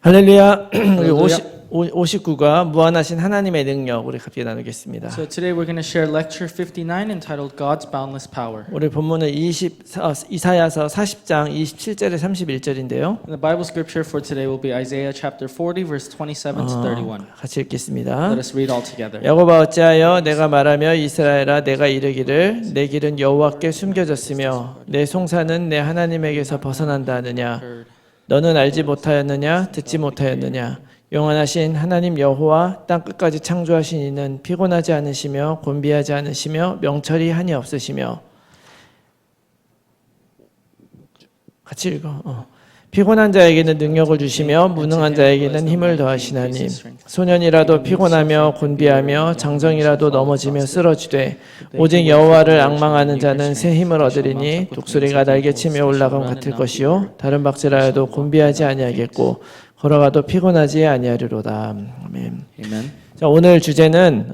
할렐루야. 우리 할렐루야. 59가 무한하신 하나님의 능력 우리 함께 나누겠습니다. So today we're going to share lecture 59 entitled God's Boundless Power. 우리 본문은 이사야서 40장 27절에 31절인데요. And the Bible scripture for today will be Isaiah chapter 40 verse 27 to 31. 같이 읽겠습니다. Let us read all together. 야곱아 어찌하여 내가 말하며 이스라엘아 내가 이르기를 내 길은 여호와께 숨겨졌으며 내 송사는 내 하나님에게서 벗어난다 하느냐 너는 알지 못하였느냐 듣지 못하였느냐 영원하신 하나님 여호와 땅 끝까지 창조하신 이는 피곤하지 않으시며 곤비하지 않으시며 명철이 한이 없으시며 같이 읽어. 피곤한 자에게는 능력을 주시며 무능한 자에게는 힘을 더하시나니 소년이라도 피곤하며 곤비하며 장정이라도 넘어지며 쓰러지되 오직 여호와를 앙망하는 자는 새 힘을 얻으리니 독수리가 날개치며 올라감 같을 것이요 다른 박질하여도 곤비하지 아니하겠고 걸어가도 피곤하지 아니하리로다. 아멘. Amen. 자, 오늘 주제는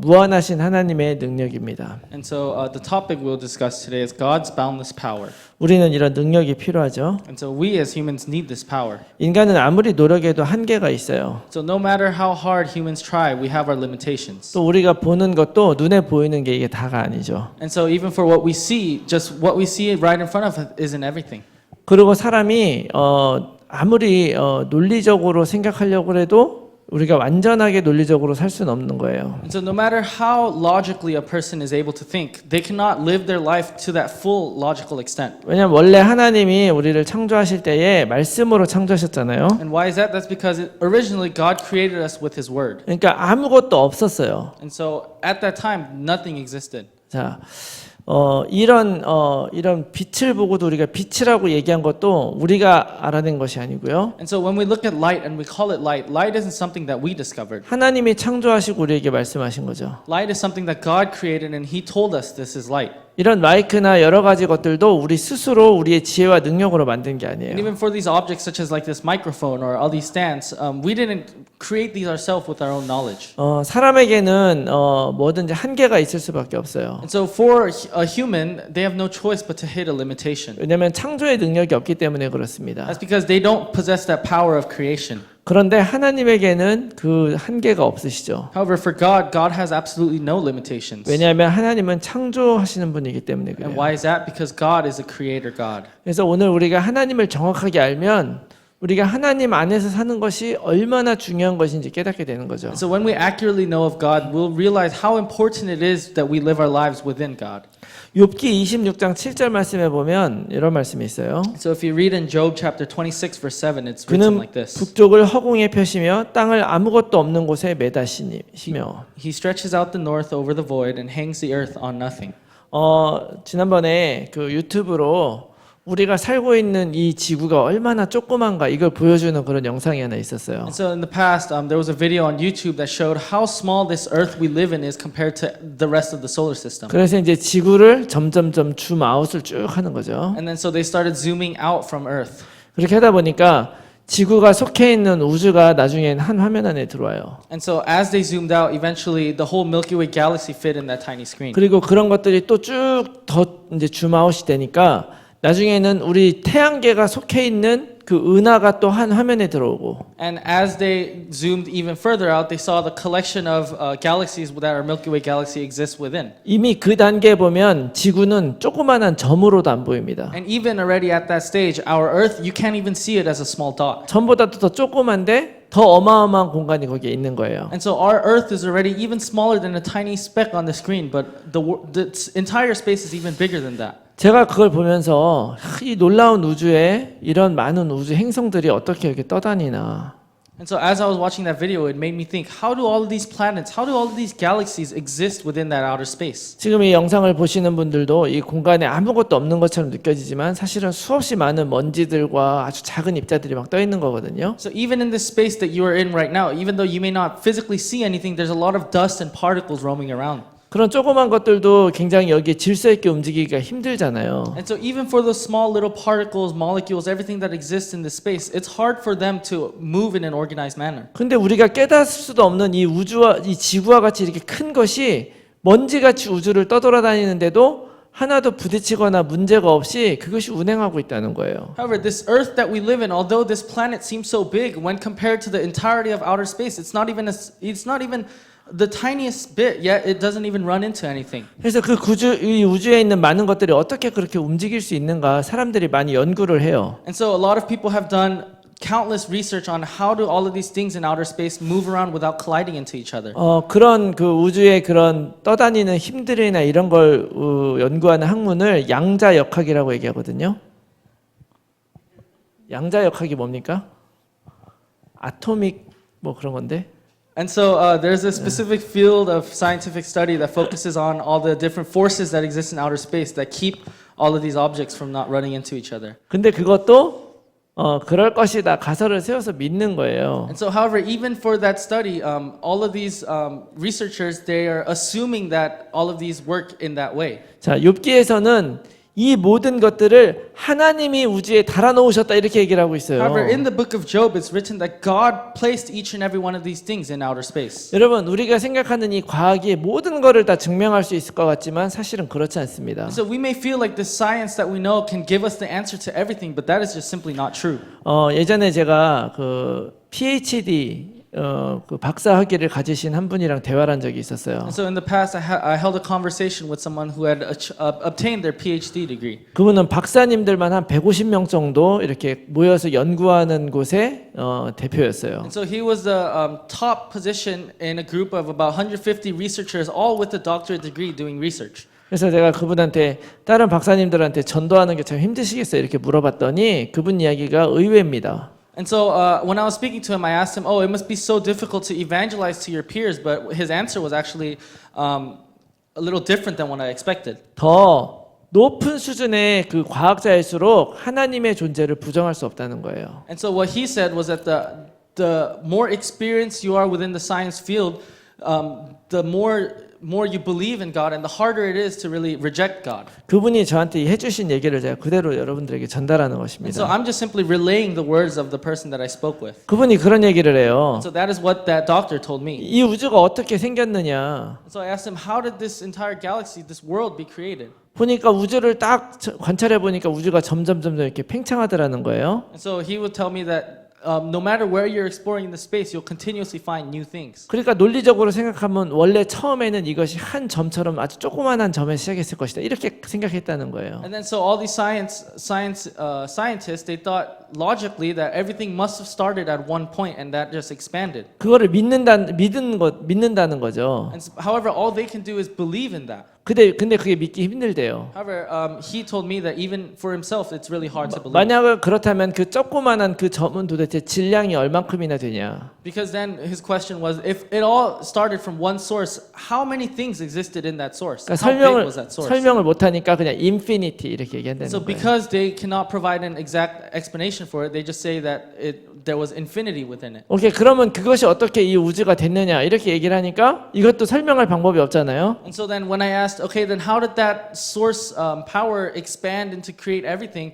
무한하신 하나님의 능력입니다. And so the topic we'll discuss today is God's boundless power. 우리는 이런 능력이 필요하죠. And so we as humans need this power. 인간은 아무리 노력해도 한계가 있어요. So no matter how hard humans try, we have our limitations. 또 우리가 보는 것도 눈에 보이는 게 이게 다가 아니죠. And so even for what we see, just what we see right in front of us isn't everything. 그리고 사람이 아무리 논리적으로 생각하려고 해도 우리가 완전하게 논리적으로 살 수는 없는 거예요. And so no matter how logically a person is able to think, they cannot live their life to that full logical extent. 왜냐하면 원래 하나님이 우리를 창조하실 때에 말씀으로 창조하셨잖아요. And why is that? That's because originally God created us with His Word. 그러니까 아무것도 없었어요. And so at that time, nothing existed. 자, 이런 빛을 보고도 우리가 빛이라고 얘기한 것도 우리가 알아낸 것이 아니고요. And so when we look at light and we call it light, light isn't something that we discovered. 하나님이 창조하시고 우리에게 말씀하신 거죠. Light is something that God created and He told us this is light. 이런 마이크나 여러 가지 것들도 우리 스스로 우리의 지혜와 능력으로 만든 게 아니에요. And even for these objects such as like this microphone or all these stands, we didn't create these ourselves with our own knowledge. 사람에게는 뭐든지 한계가 있을 수밖에 없어요. And so for a human, they have no choice but to hit a limitation. 왜냐하면 창조의 능력이 없기 때문에 그렇습니다. That's because they don't possess that power of creation. 그런데 하나님에게는 그 한계가 없으시죠. However, for God, God has absolutely no limitations. 왜냐하면 하나님은 창조하시는 분이기 때문에 And 그래요. why is that? Because God is a creator God. 그래서 오늘 우리가 하나님을 정확하게 알면 우리가 하나님 안에서 사는 것이 얼마나 중요한 것인지 깨닫게 되는 거죠. And so when we accurately know of God, we'll realize how important it is that we live our lives within God. 욥기 26장 7절 말씀에 보면 이런 말씀이 있어요. So if you read in Job chapter 26 verse 7, it's written 그는 like this. 북쪽을 허공에 펴시며 땅을 아무것도 없는 곳에 매다시며. He stretches out the north over the void and hangs the earth on nothing. 지난번에 그 유튜브로 우리가 살고 있는 이 지구가 얼마나 조그만가 이걸 보여주는 그런 영상이 하나 있었어요. And so in the past, there was a video on YouTube that showed how small this earth we live in is compared to the rest of the solar system. 그래서 이제 지구를 점점점 줌 아웃을 쭉 하는 거죠. And then so they started zooming out from Earth. 그렇게 하다 보니까 지구가 속해 있는 우주가 나중엔 한 화면 안에 들어와요. And so as they zoomed out, eventually the whole Milky Way galaxy fit in that tiny screen. 그리고 그런 것들이 또 쭉 더 이제 줌 아웃이 되니까 나중에는 우리 태양계가 속해 있는 그 은하가 또 한 화면에 들어오고. And as they zoomed even further out, they saw the collection of galaxies that our Milky Way galaxy exists within. 이미 그 단계에 보면 지구는 조그만한 점으로도 안 보입니다. And even already at that stage, our Earth, you can't even see it as a small dot. 점보다도 더 조그만데 더 어마어마한 공간이 거기에 있는 거예요. And so our Earth is already even smaller than a tiny speck on the screen, but the entire space is even bigger than that. 제가 그걸 보면서 이 놀라운 우주에 이런 많은 우주 행성들이 어떻게 이렇게 떠다니나. And so as I was watching that video, it made me think, how do all of these planets, how do all of these galaxies exist within that outer space? 지금 이 영상을 보시는 분들도 이 공간에 아무것도 없는 것처럼 느껴지지만 사실은 수없이 많은 먼지들과 아주 작은 입자들이 막 떠 있는 거거든요. So even in this space that you are in right now, even though you may not physically see anything, there's a lot of dust and particles roaming around. 그런 조그만 것들도 굉장히 여기에 질서 있게 움직이기가 힘들잖아요. And so even for those small little particles, molecules, everything that exists in this space, it's hard for them to move in an organized manner. 근데 우리가 깨달을 수도 없는 이 우주와 이 지구와 같이 이렇게 큰 것이 먼지같이 우주를 떠돌아다니는데도 하나도 부딪히거나 문제가 없이 그것이 운행하고 있다는 거예요. However, this Earth that we live in, although this planet seems so big, when compared to the entirety of outer space, it's not even the tiniest bit. Yet it doesn't even run into anything. 그래서 이 우주에 있는 많은 것들이 어떻게 그렇게 움직일 수 있는가 사람들이 많이 연구를 해요. And so a lot of people have done countless research on how do all of these things in outer space move around without colliding into each other. 그런 그 우주의 그런 떠다니는 힘들이나 이런 걸 연구하는 학문을 양자역학이라고 얘기하거든요. 양자역학이 뭡니까? 아토믹 뭐 그런 건데. And so there's a specific field of scientific study that focuses on all the different forces that exist in outer space that keep all of these objects from not running into each other. 근데 그것도 그럴 것이다 가설을 세워서 믿는 거예요. And so, however, even for that study, all of these researchers, they are assuming that all of these work in that way. 자, 욥기에서는 이 모든 것들을 하나님이 우주에 달아놓으셨다 이렇게 얘기를 하고 있어요. However, in the book of Job, it's written that God placed each and every one of these things in outer space. 여러분, 우리가 생각하는 이 과학이 모든 것을 다 증명할 수 있을 것 같지만 사실은 그렇지 않습니다. So we may feel like the science that we know can give us the answer to everything, but that is just simply not true. 예전에 제가 그 PhD 그 박사 학위를 가지신 한 분이랑 대화를 한 적이 있었어요. And so in the past, I held a conversation with someone who had obtained their PhD degree. 그분은 박사님들만 한 150명 정도 이렇게 모여서 연구하는 곳의 대표였어요. And so he was the top position in a group of about 150 researchers, all with a doctorate degree doing research. 그래서 제가 그분한테 다른 박사님들한테 전도하는 게 참 힘드시겠어요? 이렇게 물어봤더니 그분 이야기가 의외입니다. And so when I was speaking to him, I asked him, "Oh, it must be so difficult to evangelize to your peers." But his answer was actually a little different than what I expected. 더 높은 수준의 그 과학자일수록 하나님의 존재를 부정할 수 없다는 거예요. And so what he said was that the more experienced you are within the science field, the more you believe in God, and the harder it is to really reject God. 그분이 저한테 해주신 얘기를 제가 그대로 여러분들에게 전달하는 And so 것입니다. I'm just simply relaying the words of the person that I spoke with. 그분이 그런 얘기를 해요. So that is what that doctor told me. 이 우주가 어떻게 생겼느냐? So I asked him, how did this entire galaxy, this world be created? 보니까 우주를 딱 관찰해 보니까 우주가 점점 이렇게 팽창하더라는 거예요. And so he would tell me that no matter where you're exploring in the space, you'll continuously find new things. 그러니까 논리적으로 생각하면 원래 처음에는 이것이 한 점처럼 아주 조그만한 점에 시작했을 것이다. 이렇게 생각했다는 거예요. And then so all these scientists, they thought logically that everything must have started at one point and that just expanded. 그거를 믿는다는 거죠. And however, all they can do is believe in that. 근데 그게 믿기 힘들대요. However, he told me that even for himself, it's really hard to believe. 만약 그렇다면 그 조그만한 그 점은 도대체 질량이 얼만큼이나 되냐? Because then his question was, if it all started from one source, how many things existed in that source? 그러니까 How big was that source? 설명을 못 하니까 그냥 인피니티 이렇게 얘기한다는 So 거예요. because they cannot provide an exact explanation for it, they just say that there was infinity within it. 오케이, 그러면 그것이 어떻게 이 우주가 됐느냐 이렇게 얘기를 하니까 이것도 설명할 방법이 없잖아요. And so then when I asked, okay, then how did that source power expand and to create everything?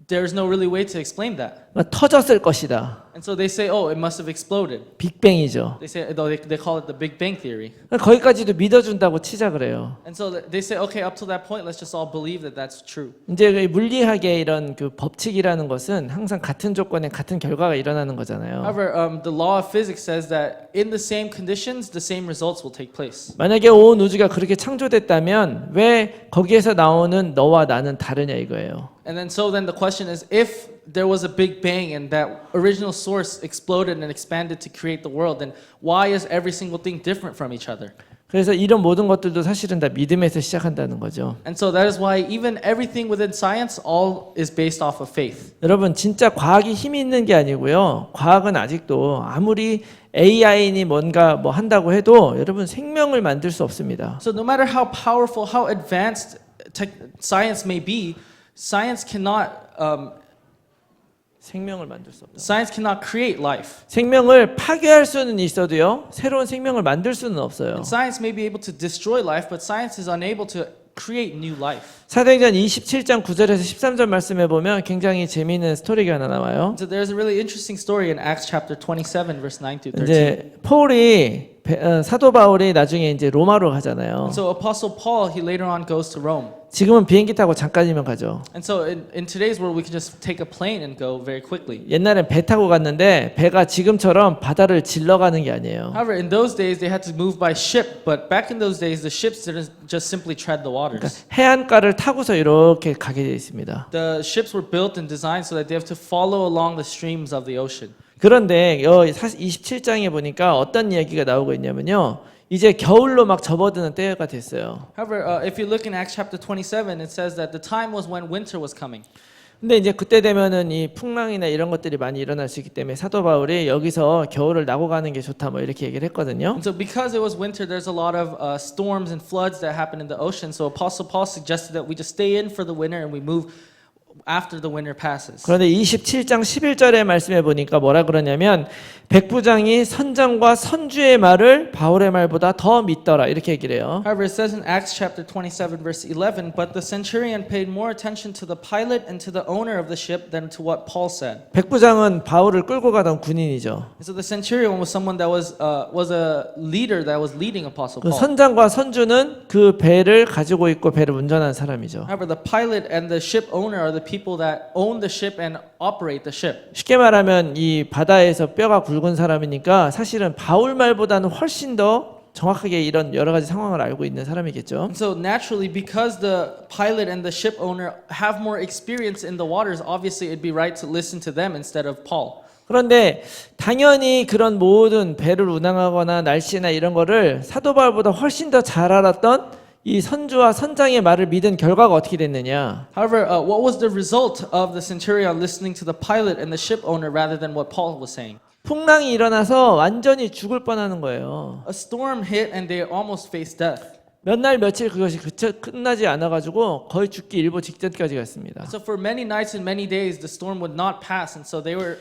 There's no really way to explain that. 터졌을 것이다. And so they say, oh, it must have exploded. 빅뱅이죠. They say, they call it the Big Bang Theory. 거기까지도 믿어준다고 치자 그래요. And so they say, okay, up to that point, let's just all believe that that's true. 이제 물리학의 이런 그 법칙이라는 것은 항상 같은 조건에 같은 결과가 일어나는 거잖아요. However, the law of physics says that in the same conditions, the same results will take place. 만약에 온 우주가 그렇게 창조됐다면 왜 거기에서 나오는 너와 나는 다르냐 이거예요. And then so then the question is, if there was a big bang and that original source exploded and expanded to create the world, then why is every single thing different from each other? 그래서 이런 모든 것들도 사실은 다 믿음에서 시작한다는 거죠. And so that is why even everything within science, all is based off of faith. 여러분 진짜 과학이 힘이 있는 게 아니고요. 과학은 아직도 아무리 AI니 뭔가 뭐 한다고 해도 여러분 생명을 만들 수 없습니다. So no matter how powerful, how advanced science may be, science cannot 생명을 만들 수 없다. science cannot create life. 생명을 파괴할 수는 있어도요. 새로운 생명을 만들 수는 없어요. And science may be able to destroy life, but science is unable to create new life. 사도행전 27장 9절에서 13절 말씀해 보면 굉장히 재미있는 스토리가 하나 나와요. So there's a really interesting story in Acts chapter 27 verse 9 to 13. 이제 폴이 사도 바울이 나중에 이제 로마로 가잖아요. And so Apostle Paul, he later on goes to Rome. 지금은 비행기 타고 잠깐이면 가죠. And so in today's world, we can just take a plane and go very quickly. 옛날엔 배 타고 갔는데 배가 지금처럼 바다를 질러가는 게 아니에요. However, in those days, they had to move by ship. But back in those days, the ships didn't just simply tread the waters. 해안가를 타고서 이렇게 가게 되어 있습니다. The ships were built and designed so that they have to follow along the streams of the ocean. 그런데 27장에 보니까 어떤 이야기가 나오고 있냐면요. 이제 겨울로 막 접어드는 때가 됐어요. However, if you look in Acts chapter 27, it says that the time was when winter was coming. 근데 이제 그때 되면은 이 풍랑이나 이런 것들이 많이 일어날 수 있기 때문에 사도 바울이 여기서 겨울을 나고 가는 게 좋다 뭐 이렇게 얘기를 했거든요. And so because it was winter, there's a lot of storms and floods that happen in the ocean. So Apostle Paul suggested that we just stay in for the winter and we move after the winter passes. 그런데 27장 11절의 말씀에 보니까 뭐라 그러냐면 백부장이 선장과 선주의 말을 바울의 말보다 더 믿더라 이렇게 얘기를 해요. However, it says in Acts chapter 27 verse 11, but the centurion paid more attention to the pilot and to the owner of the ship than to what Paul said. 백부장은 바울을 끌고 가던 군인이죠. And so the centurion was someone that was a leader that was leading Apostle 그 Paul. 선장과 선주는 그 배를 가지고 있고 배를 운전하는 사람이죠. However, the pilot and the ship owner are the people that own the ship and operate the ship. 쉽게 말하면 이 바다에서 뼈가 굵은 사람이니까 사실은 바울 말보다는 훨씬 더 정확하게 이런 여러 가지 상황을 알고 있는 사람이겠죠. And so naturally, because the pilot and the ship owner have more experience in the waters, obviously it'd be right to listen to them instead of Paul. 그런데 당연히 그런 모든 배를 운항하거나 날씨나 이런 거를 사도 바울보다 훨씬 더 잘 알았던 이 선주와 선장의 말을 믿은 결과가 어떻게 됐느냐? However, what was the result of the centurion listening to the pilot and the ship owner rather than what Paul was saying? 풍랑이 일어나서 완전히 죽을 뻔하는 거예요. A storm hit and they almost faced death. 몇 날 며칠 그것이 끝나지 않아가지고 거의 죽기 일보 직전까지 갔습니다. So for many nights and many days, the storm would not pass, and so they were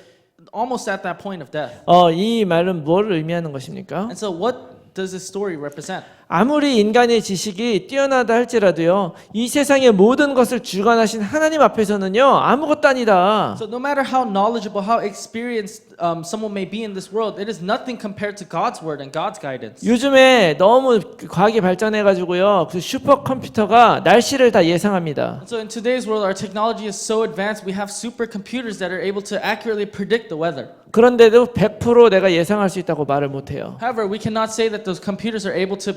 almost at that point of death. 이 말은 무엇을 의미하는 것입니까? And so what does this story represent? 아무리 인간의 지식이 뛰어나다 할지라도요, 이 세상의 모든 것을 주관하신 하나님 앞에서는요, 아무것도 아니다. So no matter how knowledgeable, how experienced someone may be in this world, it is nothing compared to God's word and God's guidance. 요즘에 너무 과학이 발전해가지고요, 그 슈퍼컴퓨터가 날씨를 다 예상합니다. So in today's world, our technology is so advanced, we have supercomputers that are able to accurately predict the weather. 그런데도 100% 내가 예상할 수 있다고 말을 못해요. However, we cannot say that those computers are able to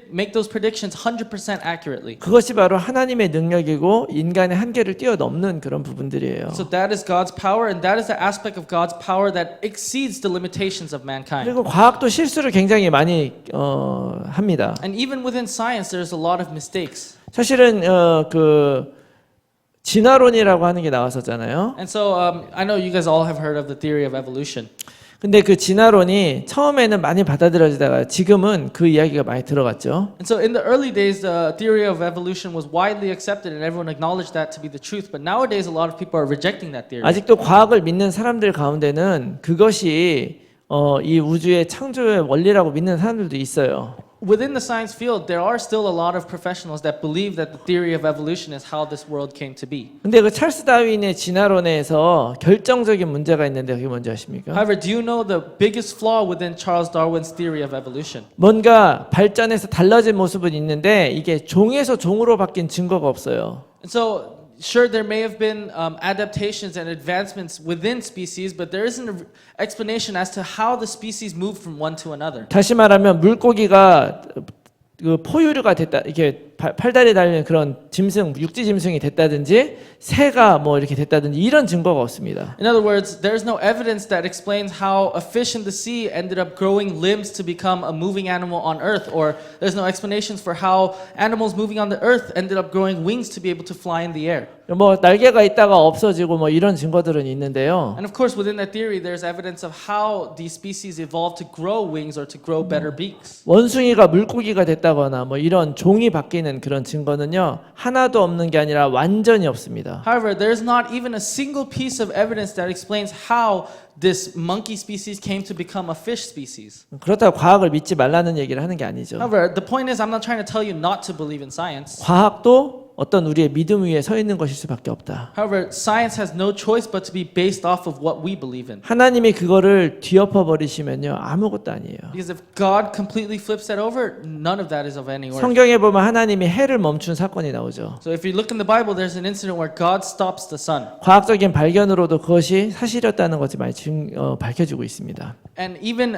make those predictions 100% accurately. 그것이 바로 하나님의 능력이고 인간의 한계를 뛰어넘는 그런 부분들이에요. So that is God's power, and that is the aspect of God's power that exceeds the limitations of mankind. 그리고 과학도 실수를 굉장히 많이 합니다. And even within science, there's a lot of mistakes. 사실은 그 진화론이라고 하는 게 나왔었잖아요. And so I know you guys all have heard of the theory of evolution. 근데 그 진화론이 처음에는 많이 받아들여지다가 지금은 그 이야기가 많이 들어갔죠. And so in the early days, the theory of evolution was widely accepted and everyone acknowledged that to be the truth. But nowadays, a lot of people are rejecting that theory. 아직도 과학을 믿는 사람들 가운데는 그것이 이 우주의 창조의 원리라고 믿는 사람들도 있어요. Within the science field, there are still a lot of professionals that believe that the theory of evolution is how this world came to be. 근데 그 찰스 다윈의 진화론에서 결정적인 문제가 있는데 그게 뭔지 아십니까? However, do you know the biggest flaw within Charles Darwin's theory of evolution? 뭔가 발전해서 달라진 모습은 있는데 이게 종에서 종으로 바뀐 증거가 없어요. And so, sure, there may have been adaptations and advancements within species, but there isn't an explanation as to how the species moved from one to another. 다시 말하면 물고기가 그 포유류가 됐다, 이렇게 팔다리 달린 그런 짐승, 육지 짐승이 됐다든지 새가 뭐 이렇게 됐다든지 이런 증거가 없습니다. In other words, there's no evidence that explains how a fish in the sea ended up growing limbs to become a moving animal on earth, or there's no explanations for how animals moving on the earth ended up growing wings to be able to fly in the air. 뭐 날개가 있다가 없어지고 뭐 이런 증거들은 있는데요. And of course, within that theory, there's evidence of how these species evolved to grow wings or to grow better beaks. 원숭이가 물고기가 됐다거나 뭐 이런 종이 바뀌는 그런 증거는요 하나도 없는 게 아니라 완전히 없습니다. However, there's not even a single piece of evidence that explains how this monkey species came to become a fish species. 그렇다고 과학을 믿지 말라는 얘기를 하는 게 아니죠. However, the point is, I'm not trying to tell you not to believe in science. 과학도 어떤 우리의 믿음 위에 서 있는 것일 수밖에 없다. However, science has no choice but to be based off of what we believe in. 하나님이 그거를 뒤엎어 버리시면요 아무것도 아니에요. Because if God completely flips that over, none of that is of any worth. 성경에 보면 하나님이 해를 멈춘 사건이 나오죠. So if you look in the Bible, there's an incident where God stops the sun. 과학적인 발견으로도 그것이 사실이었다는 것이 많이 밝혀지고 있습니다. And even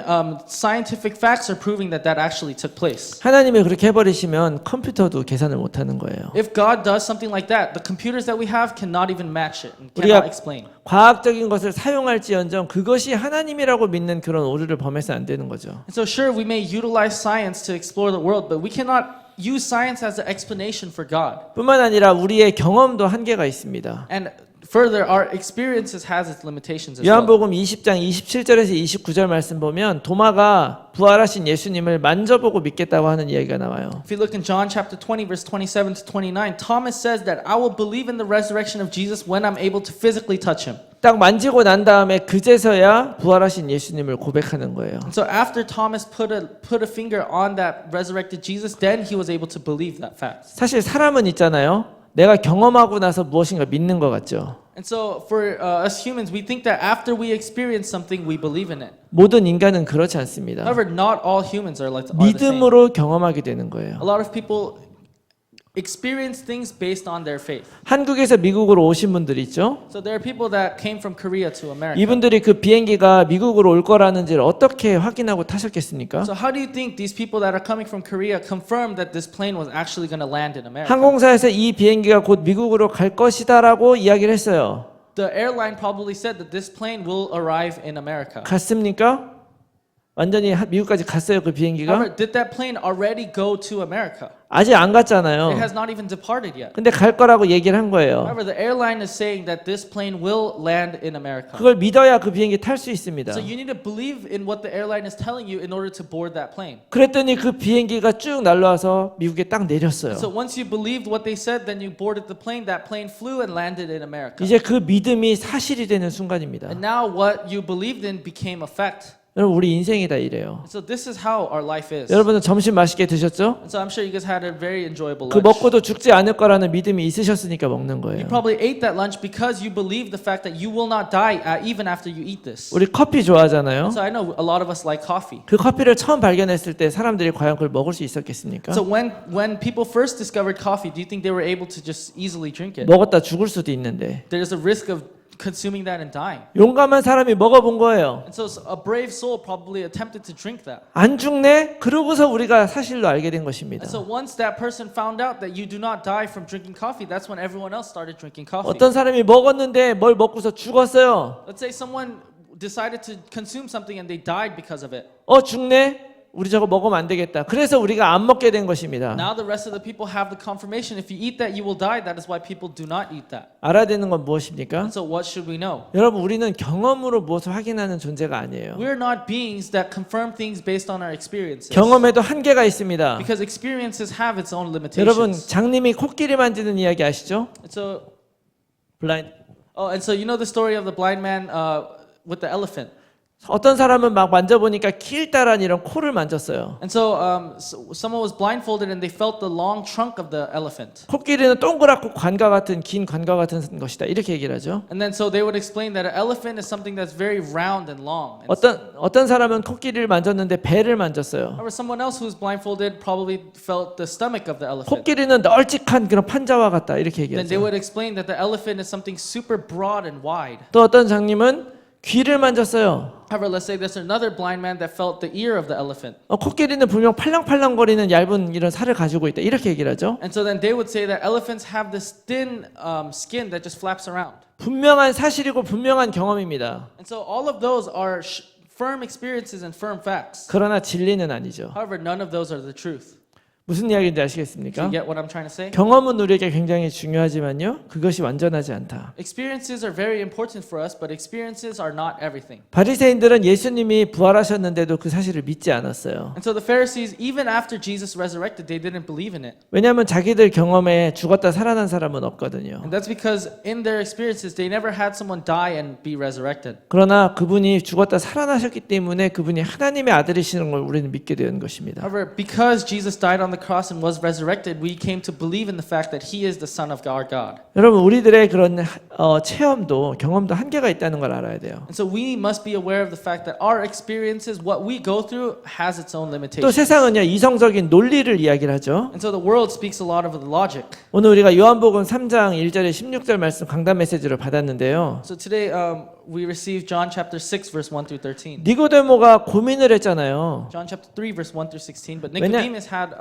scientific facts are proving that that actually took place. 하나님이 그렇게 해버리시면 컴퓨터도 계산을 못하는 거예요. If God does something like that, the computers that we have cannot even match it and 우리가 cannot explain. 과학적인 것을 사용할지언정 그것이 하나님이라고 믿는 그런 오류를 범해서 안 되는 거죠. And so sure, we may utilize science to explore the world, but we cannot use science as an explanation for God. 뿐만 아니라 우리의 경험도 한계가 있습니다. And further, our experiences has its limitations as well. 요한복음 20장 27절에서 29절 말씀 보면 도마가 부활하신 예수님을 만져보고 믿겠다고 하는 이야기가 나와요. If you look in John chapter 20, verse 27 to 29, Thomas says that I will believe in the resurrection of Jesus when I'm able to physically touch him. 딱 만지고 난 다음에 그제서야 부활하신 예수님을 고백하는 거예요. And so after Thomas put a finger on that resurrected Jesus, then he was able to believe that fact. 사실 사람은 있잖아요. 내가 경험하고 나서 무엇인가 믿는 것 같죠. And so for us humans, we think that after we experience something, we believe in it. 모든 인간은 그렇지 않습니다. However, not all humans are the same. 믿음으로 경험하게 되는 거예요. A lot of people experience things based on their faith. 한국에서 미국으로 오신 분들 있죠. So there are people that came from Korea to America. 이분들이 그 비행기가 미국으로 올 거라는지를 어떻게 확인하고 타셨겠습니까? So how do you think these people that are coming from Korea confirmed that this plane was actually going to land in America? 항공사에서 이 비행기가 곧 미국으로 갈 것이다라고 이야기를 했어요. The airline probably said that this plane will arrive in America. 갔습니까? 완전히 미국까지 갔어요, 그 비행기가? However, did that plane already go to America? 아직 안 갔잖아요. It has not even departed yet. 근데 갈 거라고 얘기를 한 거예요. However, the airline is saying that this plane will land in America. 그걸 믿어야 그 비행기 탈 수 있습니다. So you need to believe in what the airline is telling you in order to board that plane. 그랬더니 그 비행기가 쭉 날라와서 미국에 딱 내렸어요. So once you believed what they said, then you boarded the plane. That plane flew and landed in America. 이제 그 믿음이 사실이 되는 순간입니다. And now what you believed in became a fact. 여러분 우리 인생이 다 이래요. So this is how our life is. 여러분은 점심 맛있게 드셨죠? And so I'm sure you guys had a very enjoyable 그 lunch. 먹고도 죽지 않을 거라는 믿음이 있으셨으니까 먹는 거예요. You probably ate that lunch because you believe the fact that you will not die even after you eat this. 우리 커피 좋아하잖아요. So I know a lot of us like coffee. 그 커피를 처음 발견했을 때 사람들이 과연 그걸 먹을 수 있었겠습니까? So when people first discovered coffee, do you think they were able to just easily drink it? 먹었다 죽을 수도 있는데 There's a risk of consuming that and dying. 용감한 사람이 먹어본 거예요. And so a brave soul probably attempted to drink that. 안 죽네? 그러고서 우리가 사실로 알게 된 것입니다. And so once that person found out that you do not die from drinking coffee, that's when everyone else started drinking coffee. 어떤 사람이 먹었는데 뭘 먹고서 죽었어요. Let's say someone decided to consume something and they died because of it. 죽네? 우리 저거 먹으면 안 되겠다. 그래서 우리가 안 먹게 된 것입니다. Now the rest of the people have the confirmation. If you eat that, you will die. That is why people do not eat that. 알아야 되는 건 무엇입니까? And so what should we know? 여러분 우리는 경험으로 무엇을 확인하는 존재가 아니에요. We're not beings that confirm things based on our experiences. 경험에도 한계가 있습니다. Because experiences have its own 여러분 limitations. 장님이 코끼리 만지는 이야기 아시죠? And so, 블라인드. and so you know the story of the blind man with the elephant. 어떤 사람은 막 만져보니까 길다란 이런 코를 만졌어요. And so, someone was blindfolded and they felt the long trunk of the elephant. 코끼리는 동그랗고 관과 같은 긴 관과 같은 것이다. 이렇게 얘기를 하죠. And then so they would explain that an elephant is something that's very round and long. And 어떤 사람은 코끼리를 만졌는데 배를 만졌어요. however, someone else who's blindfolded probably felt the stomach of the elephant. 코끼리는 널찍한 그런 판자와 같다. 이렇게 Then they 얘기하죠. would explain that the elephant is something super broad and wide. 또 어떤 장님은 귀를 만졌어요. However, let's say there's another blind man that felt the ear of the elephant. 코끼리는 분명 팔랑팔랑거리는 얇은 이런 살을 가지고 있다. 이렇게 얘기를 하죠. And so then they would say that elephants have this thin skin that just flaps around. 분명한 사실이고 분명한 경험입니다. And so all of those are firm experiences and firm facts. 그러나 진리는 아니죠. However, none of those are the truth. 무슨 이야기인지 Do 아시겠습니까? you get what I'm trying to say? 경험은 우리에게 굉장히 중요하지만요. 그것이 완전하지 않다. Experiences are very important for us, but experiences are not everything. 바리새인들은 예수님이 부활하셨는데도 그 사실을 믿지 않았어요. And so the Pharisees, even after Jesus resurrected, they didn't believe in it. 왜냐하면 자기들 경험에 죽었다 살아난 사람은 없거든요. And that's because in their experiences, they never had someone die and be resurrected. 그러나 그분이 죽었다 살아나셨기 때문에 그분이 하나님의 아들이시는 걸 우리는 믿게 되는 것입니다. However, because Jesus died on the the cross and was resurrected, we came to believe in the fact that he is the Son of our God. 여러분 우리들의 그런 체험도 경험도 한계가 있다는 걸 알아야 돼요. And so we must be aware of the fact that our experiences, what we go through, has its own 또 limitations. 세상은요 이성적인 논리를 이야기를 하죠. And so the world speaks a lot of the logic. 오늘 우리가 요한복음 3장 1절에 16절 말씀 강단 메시지를 받았는데요. So today we received John chapter 6 verse 1 through 13. 니고데모가 고민을 했잖아요. John chapter 3 verse 1 through 16. But 왜냐- Nicodemus had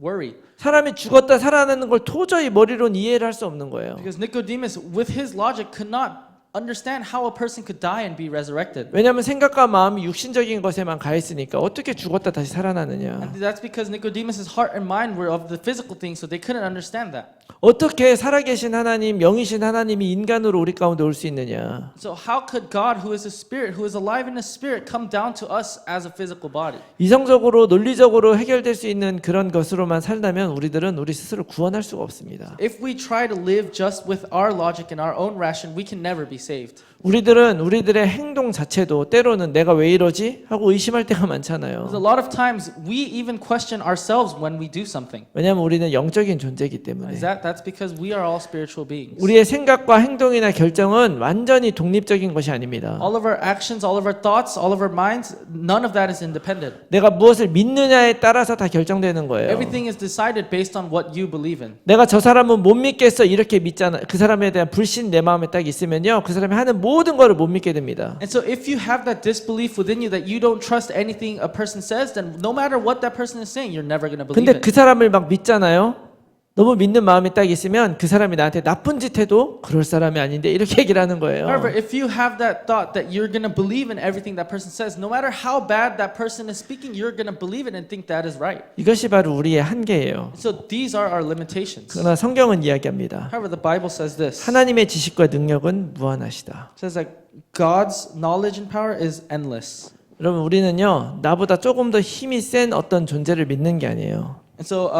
worry. 사람이 죽었다 살아나는 걸 도저히 머리로는 이해를 할 수 없는 거예요. Because Nicodemus, with his logic, could not understand how a person could die and be resurrected. 왜냐하면 생각과 마음이 육신적인 것에만 가 있으니까 어떻게 죽었다 다시 살아나느냐. And that's because Nicodemus's heart and mind were of the physical things, so they couldn't understand that. 어떻게 살아계신 하나님, 영이신 하나님이 인간으로 우리 가운데 올 수 있느냐. So how could God, who is a spirit, who is alive in a spirit, come down to us as a physical body? 이성적으로 논리적으로 해결될 수 있는 그런 것으로만 살다면 우리들은 우리 스스로 구원할 수가 없습니다. If we try to live just with our logic and our own ration, we can never be saved. 우리들은 우리들의 행동 자체도 때로는 내가 왜 이러지? 하고 의심할 때가 많잖아요. Because a lot of times we even question ourselves when we do something. 왜냐하면 우리는 영적인 존재이기 때문에. That's because we are all spiritual beings. 우리의 생각과 행동이나 결정은 완전히 독립적인 것이 아닙니다. All of our actions, all of our thoughts, all of our minds, none of that is independent. 내가 무엇을 믿느냐에 따라서 다 결정되는 거예요. Everything is decided based on what you believe in. 내가 저 사람은 못 믿겠어 이렇게 믿잖아. 그 사람에 대한 불신 내 마음에 딱 있으면요. 그 사람이 하는 모든 거를 못 믿게 됩니다. And so if you have that disbelief within you that you don't trust anything a person says, then no matter what that person is saying, you're never going to believe 근데 it. 그 사람을 막 믿잖아요. 너무 믿는 마음이 딱 있으면 그 사람이 나한테 나쁜 짓 해도 그럴 사람이 아닌데 이렇게 얘기를 하는 거예요. However, if you have that thought that you're going to believe in everything that person says, no matter how bad that person is speaking, you're going to believe it and think that is right. 이것이 바로 우리의 한계예요. So these are our limitations. 그러나 성경은 이야기합니다. However, the Bible says this. 하나님의 지식과 능력은 무한하시다. It says that God's knowledge and power is endless. 여러분 우리는요 나보다 조금 더 힘이 센 어떤 존재를 믿는 게 아니에요. And so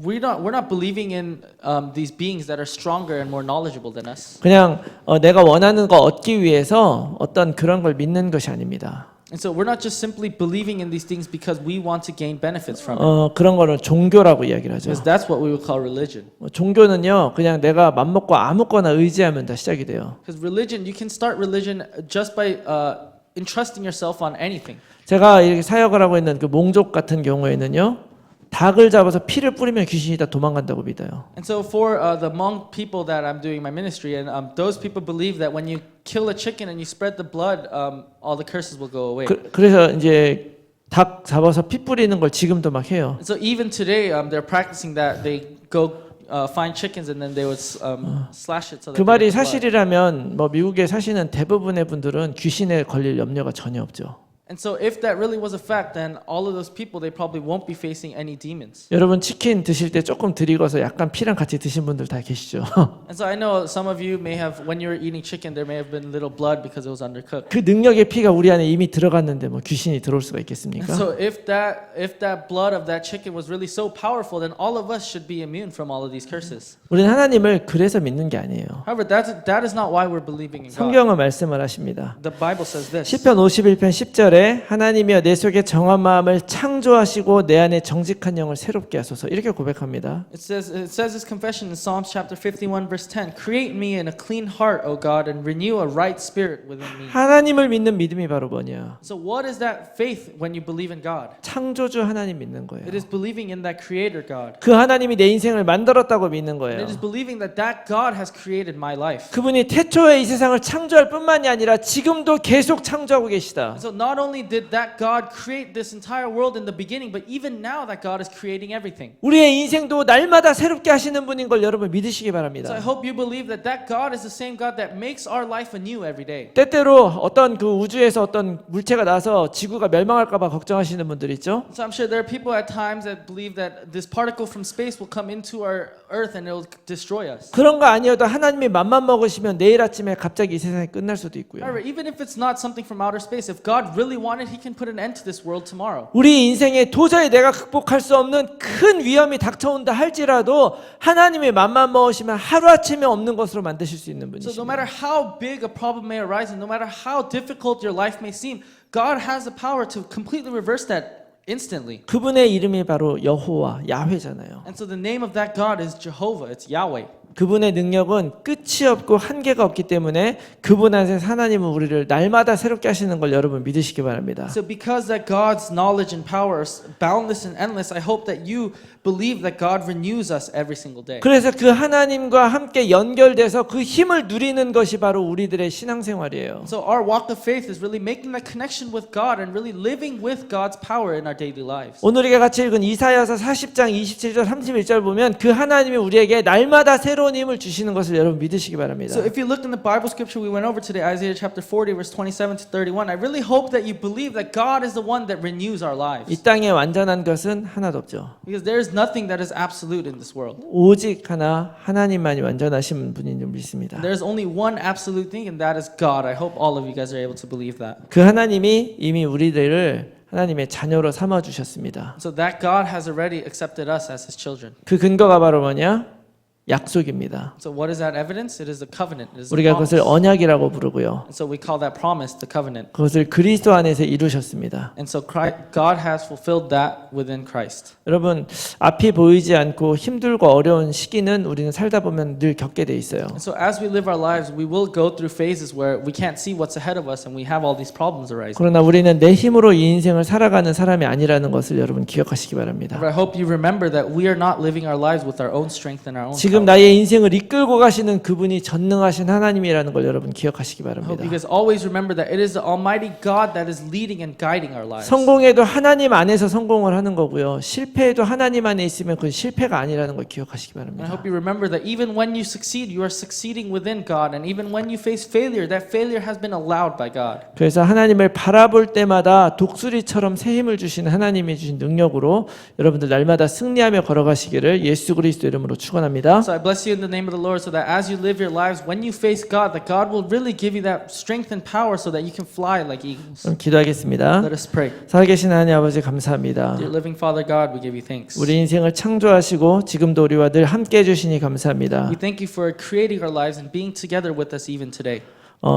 we're not believing in these beings that are stronger and more knowledgeable than us. 그냥 내가 원하는 거 얻기 위해서 어떤 그런 걸 믿는 것이 아닙니다. And so we're not just simply believing in these things because we want to gain benefits from it. 그런 거는 종교라고 이야기를 하죠. Because that's what we would call religion. 종교는요 그냥 내가 맘먹고 아무거나 의지하면 다 시작이 돼요. Because religion, you can start religion just by entrusting yourself on anything. 제가 이렇게 사역을 하고 있는 그 몽족 같은 경우에는요 닭을 잡아서 피를 뿌리면 귀신이 다 도망간다고 믿어요. And so for the Hmong people that I'm doing my ministry, and those people believe that when you kill a chicken and you spread the blood, all the curses will go away. 그래서 이제 닭 잡아서 피 뿌리는 걸 지금도 막 해요. And so even today, they're practicing that. They go find chickens and then they would slash it so that 그 they 말이 get blood. 사실이라면 뭐 미국에 사시는 대부분의 분들은 귀신에 걸릴 염려가 전혀 없죠. And so if that really was a fact, then all of those people, they probably won't be facing any demons. 여러분 치킨 드실 때 조금 들이궈서 약간 피랑 같이 드신 분들 다 계시죠. And so I know some of you may have, when you were eating chicken, there may have been little blood because it was undercooked. 그 능력의 피가 우리 안에 이미 들어갔는데 뭐 귀신이 들어올 수가 있겠습니까? And so if that blood of that chicken was really so powerful, then all of us should be immune from all of these curses. 우리는 하나님을 그래서 믿는 게 아니에요. However, that is not why we're believing in God. 성경은 말씀을 하십니다. The Bible says this. 시편 51편 10절에 하나님이여 내 속에 정한 마음을 창조하시고 내 안에 정직한 영을 새롭게 하소서 이렇게 고백합니다. It says this confession in Psalms chapter 51 verse 10. Create me in a clean heart, O God, and renew a right spirit within me. 하나님을 믿는 믿음이 바로 뭐냐? So what is that faith when you believe in God? 창조주 하나님 믿는 거예요. It is believing in that creator God. 그 하나님이 내 인생을 만들었다고 믿는 And 거예요. it is believing that God has created my life. 그분이 태초에 이 세상을 창조할 뿐만이 아니라 지금도 계속 창조하고 계시다. And so not only did that God create this entire world in the beginning, but even now that God is creating everything. 우리의 인생도 날마다 새롭게 하시는 분인 걸 여러분 믿으시기 So I 바랍니다. hope you believe that God is the same God that makes our life anew every day. 때때로 어떤 그 우주에서 어떤 물체가 나서 지구가 멸망할까 봐 걱정하시는 분들 있죠? So I'm sure there are people at times that believe that this particle from space will come into our earth and it will destroy us. 그런 거 아니어도 하나님이 맘만 먹으시면 내일 아침에 갑자기 이 세상이 끝날 수도 있고요. However, even if it's not something from outer space, if God really wanted, He can put an end to this world tomorrow. 우리 인생에 도저히 내가 극복할 수 없는 큰 위험이 닥쳐온다 할지라도 하나님의 맘만 먹으시면 하루아침에 없는 것으로 만드실 수 있는 So no 분이십니다. matter how big a problem may arise and no matter how difficult your life may seem, God has the power to completely reverse that instantly. 그분의 이름이 바로 여호와, 야훼잖아요. And so the name of that God is Jehovah, it's Yahweh. 그분의 능력은 끝이 없고 한계가 없기 때문에 그분 안에서 하나님은 우리를 날마다 새롭게 하시는 걸 여러분 믿으시기 바랍니다. So because that God's knowledge and power are boundless and endless, I hope that you believe that God renews us every single day. 그래서 그 하나님과 함께 연결돼서 그 힘을 누리는 것이 바로 우리들의 신앙생활이에요. So our walk of faith is really making that connection with God and really living with God's power in our daily lives. 오늘 우리가 같이 읽은 이사야서 40장 27절 31절 보면 그 하나님이 우리에게 날마다 새로운 힘을 주시는 것을 여러분 믿으시기 바랍니다. So if you look in the Bible scripture we went over today, Isaiah chapter 40 verse 27 to 31, I really hope that you believe that God is the one that renews our lives. 이 땅에 완전한 것은 하나도 없죠. Because there is nothing that is absolute in this world. 오직 하나 하나님만이 완전하신 분인 줄 믿습니다. There is only one absolute thing and that is God. I hope all of you guys are able to believe that. 그 하나님이 이미 우리들을 하나님의 자녀로 삼아 주셨습니다. So that God has already accepted us as His children. 그 근거가 바로 뭐냐? 약속입니다. So what is that evidence? It is the covenant. It is the 우리가 promise. 그것을 언약이라고 부르고요. And so we call that promise the covenant. 그것을 그리스도 안에서 이루셨습니다. And so God has fulfilled that within Christ. 여러분, 앞이 보이지 않고 힘들고 어려운 시기는 우리는 살다 보면 늘 겪게 돼 있어요. And so as we live our lives, we will go through phases where we can't see what's ahead of us and we have all these problems arising. 그러나 우리는 내 힘으로 이 인생을 살아가는 사람이 아니라는 것을 여러분 기억하시기 바랍니다. But I hope you remember that we are not living our lives with our own strength and our own 지금 power. 나의 인생을 이끌고 가시는 그분이 전능하신 하나님이라는 걸 여러분 기억하시기 I hope 바랍니다. you guys always remember that it is the Almighty God that is leading and guiding our lives. 성공해도 하나님 안에서 성공을 하는 거고요. 실패해도 하나님 안에 있으면 그건 실패가 아니라는 걸 기억하시기 And I 바랍니다. hope you remember that even when you succeed, you are succeeding within God. And even when you face failure, that failure has been allowed by God. 그래서 하나님을 바라볼 때마다 독수리처럼 새 힘을 주시는 하나님이 주신 능력으로 여러분들 날마다 승리하며 걸어가시기를 예수 그리스도 이름으로 축원합니다. So I bless you in the name of the Lord so that as you live your lives, when you face God, that God will really give you that strength and power so that you can fly like eagles. 그럼 기도하겠습니다. Let us pray. 살아계신 하나님 아버지 감사합니다. Dear living Father God, we give you thanks. 우리 인생을 창조하시고 지금도 우리와 늘 함께 해주시니 감사합니다. We thank you for creating our lives and being together with us even today.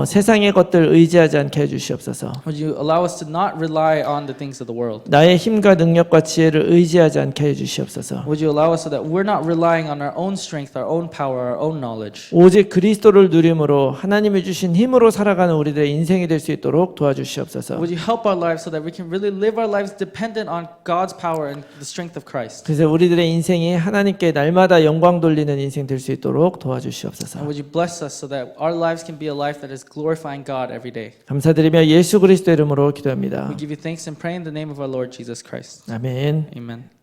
세상의 것들 의지하지 않게 해주시옵소서. Would you allow us to not rely on the things of the world? 나의 힘과 능력과 지혜를 의지하지 않게 해주시옵소서. Would you allow us so that we're not relying on our own strength, our own power, our own knowledge? 오직 그리스도를 누림으로 하나님이 주신 힘으로 살아가는 우리들의 인생이 될 수 있도록 도와주시옵소서. Would you help our lives so that we can really live our lives dependent on God's power and the strength of Christ? 그래서 우리들의 인생이 하나님께 날마다 영광 돌리는 인생 될 수 있도록 도와주시옵소서. And would you bless us so that our lives can be a life that is glorifying God every day? 감사드리며 예수 그리스도 이름으로 기도합니다. We give you thanks and pray in the name of our Lord Jesus Christ. 아멘. Amen.